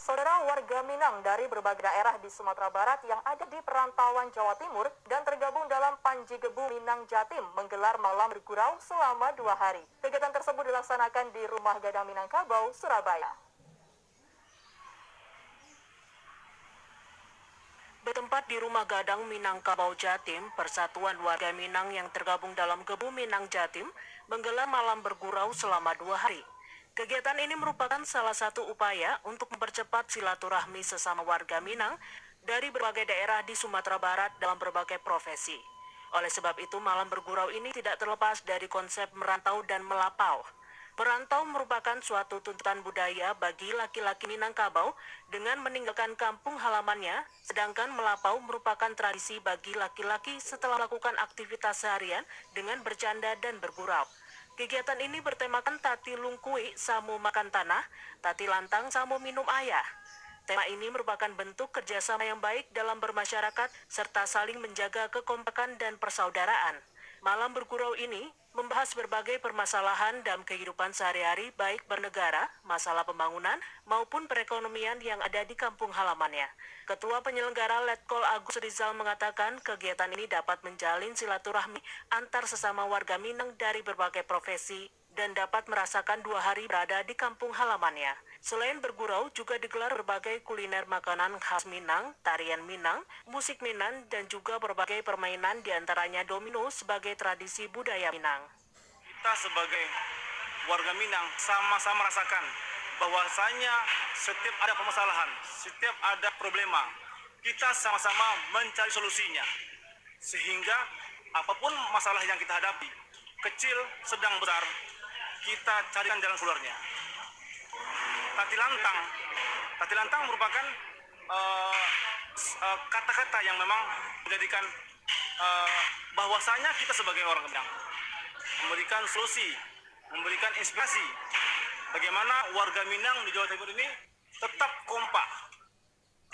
Saudara, warga Minang dari berbagai daerah di Sumatera Barat yang ada di perantauan Jawa Timur dan tergabung dalam Panji Gebu Minang Jatim menggelar malam bergurau selama 2 hari. Kegiatan tersebut dilaksanakan di Rumah Gadang Minangkabau, Surabaya. Bertempat di Rumah Gadang Minangkabau Jatim, Persatuan Warga Minang yang tergabung dalam Gebu Minang Jatim menggelar malam bergurau selama 2 hari. Kegiatan ini merupakan salah satu upaya untuk mempercepat silaturahmi sesama warga Minang dari berbagai daerah di Sumatera Barat dalam berbagai profesi. Oleh sebab itu, malam bergurau ini tidak terlepas dari konsep merantau dan melapau. Merantau merupakan suatu tuntutan budaya bagi laki-laki Minangkabau dengan meninggalkan kampung halamannya, sedangkan melapau merupakan tradisi bagi laki-laki setelah melakukan aktivitas seharian dengan bercanda dan bergurau. Kegiatan ini bertemakan Tati Lungkui Samu Makan Tanah, Tati Lantang Samu Minum Ayah. Tema ini merupakan bentuk kerjasama yang baik dalam bermasyarakat serta saling menjaga kekompakan dan persaudaraan. Malam bergurau ini membahas berbagai permasalahan dalam kehidupan sehari-hari baik bernegara, masalah pembangunan, maupun perekonomian yang ada di kampung halamannya. Ketua penyelenggara Letkol Agus Rizal mengatakan kegiatan ini dapat menjalin silaturahmi antar sesama warga Minang dari berbagai profesi dan dapat merasakan 2 hari berada di kampung halamannya. Selain bergurau, juga digelar berbagai kuliner makanan khas Minang, tarian Minang, musik Minang, dan juga berbagai permainan diantaranya domino sebagai tradisi budaya Minang. Kita sebagai warga Minang sama-sama merasakan bahwasanya setiap ada permasalahan, setiap ada problema, kita sama-sama mencari solusinya. Sehingga apapun masalah yang kita hadapi, kecil, sedang, besar, kita carikan jalan keluarnya. Tati lantang merupakan kata-kata yang memang menjadikan bahwasanya kita sebagai orang Minang memberikan solusi, memberikan inspirasi bagaimana warga Minang di Jawa Timur ini tetap kompak,